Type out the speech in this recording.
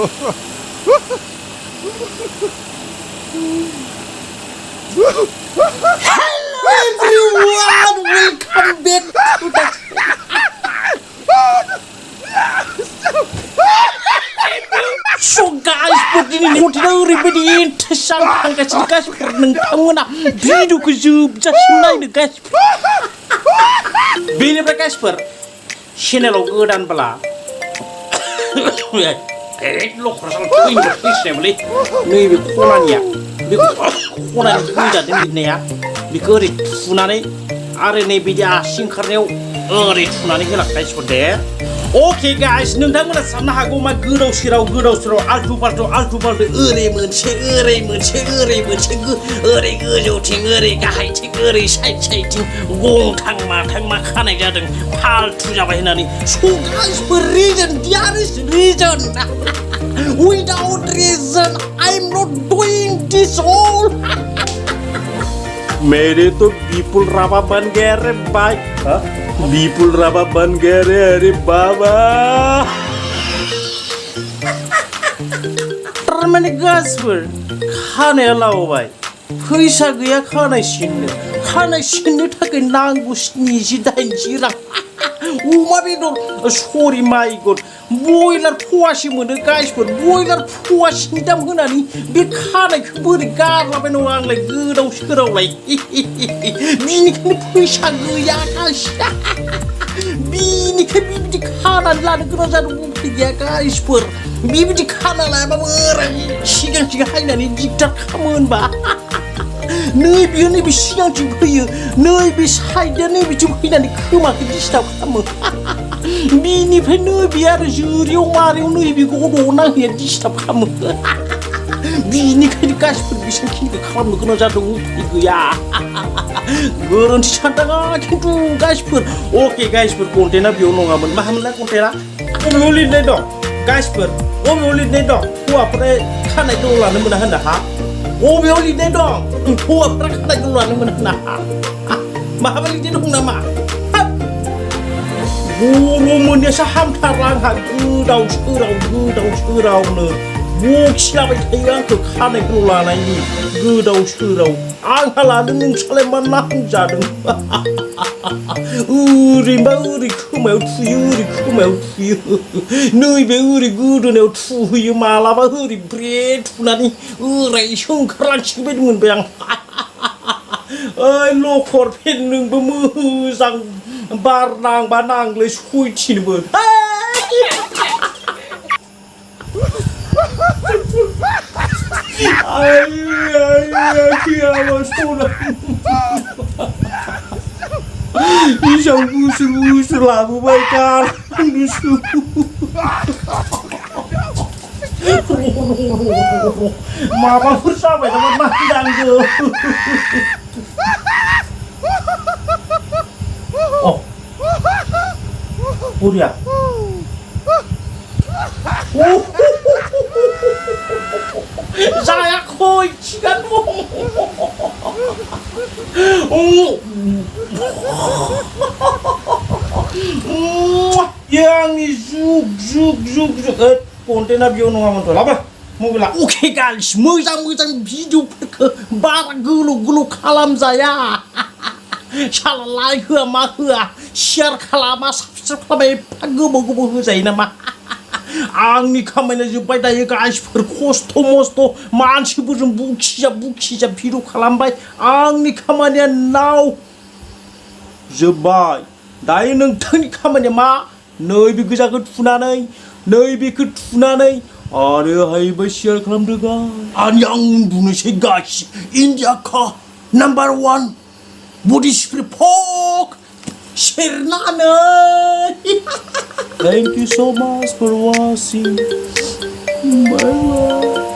Hello everyone, welcome back to the So guys, begini konten oरैबायदि interesting थांगासिनो गाइसफोर नोंथांमोना भिडिअखौ जोबजासिम नायनो गाइसफोर बेनिफ्राय गाइसफोर चेनेलाव गोदानब्ला लखरासाव थैसिनायमोनलै नैबे खनानिया बे खनानि गोजादों लिरनाया बेखौ ओरै थुनानै आरो नैबेदि आसि ओंखारनायाव ओरै थुनानै होला गाइसफोर दे Okay guys, नोंथांमोना साननो हागौ मा गोदाव सोराव आल्टु फाल्टु ओरै मोनसे ओरै गोजौथिं ओरै गाहायथिं ओरै साइडथिं गंथां माथां मा खानाय जादों फाल्टु जाबाय होननानै So guys, for reason, there is reason. Without reason, I'm not doing this all. मेरे तो विपुल रावा बन गया रे भाई विपुल रावा बन गया रे अरे बाबा तारमाने गासफोर खानाया लावबाय फैसा गैया खानाय सिननो थाखाय नांगौ 70-80 रां अमा बेदर सरि माय गड बयलार फवासे मोनो गाइसफोर बयलार फवासेनि दाम होनानै बे खानायखौ बोरै गारलाबायनांगौ आंलाय गोदाव सोरावलाय बिनिखायनो फैसा गैया गाइस बिनिखायनो बिबायदि खानानै लानो गोनां जादों उफाय गैया गाइसफोर बिबायदि खाना लायाबाबो ओरै सिगां हायनानै दिगदार खालामो होनबा नैबे सिगांथिं फैयो नैबे साइडआ नैबेथिं फैनानै खोमाखौ डिस्टार्ब खालामो बिनिफ्राय नैबे आरो जोरियाव मारियाव नैबे गद'आव नांहैया डिस्टार्ब खालामो बिनिखायनो गासिबो बेसेबांखिनिखौ खालामनो गोनां जादों उफाय गैया गोरोन्थि सानदाङा खिन्थु गाइसफोर अके गाइसफोर कन्टेन्टआ बेयाव नङामोन मामोनलाय कन्टेन्टआ बबेयाव लिरनाय दं गाइसफोर बबेयाव लिरनाय दं हौवाफोरा खानाय दं लानो मोना होनना हा बबेयाव लिरनाय दं हौवाफोरा खानाय दं लानो मोना होनना हा माबा लिरनाय दं नामा बर' मोननायासो हामथारला आंहा गोदाव सोरावनो बखिलाबाय थायो आंखौ खानायखौ लानायनि गोदाव सोराव आंहा लादों नोंस्रालाय मा नांजादों ओरैबा ओरै खोमायाव थुयो नैबे ओरै गोदोनायाव थुहैयो मालाबा ओरै ब्रे थुनानै ओरैसो ओंखारलांसिगोन बायदि मोनबाय आं ओइ लखर फेन नोंबो मोजां बार नांबा नांलै सयथिनोबो Isang gusto labobai kan gusto Mama bersama teman mandang tuh Oh dia Saya koichigan mo yang zuk kontennya बेयाव नङामोन थ' लाबो मबाइला अके गाइस मोजां भिडिअफोरखौ बारा गोलाव खालामजाया साला लाइक होआ मा होआ शेयार खालामा साबस्क्राइब खालामा एफा गोबाव होजायो नामा आंनि खामानिया जोब्बाय दायो गाइसफोर खस्थ' मस्थ' मानसिफोरजों बुखिजा भिडिअ खालामबाय आंनि खामानिया नाव जोब्बाय दायो नोंथांनि खामानिया मा नैबे गोजाखौ थुनानै आरो हायोबा शेयार खालामदो गाइस आं बुंनोसै गाइस इन्डियाखा नाम्बार 1 बडि स्प्रे फक सेरनानै Thank you so much for watching. Bye bye.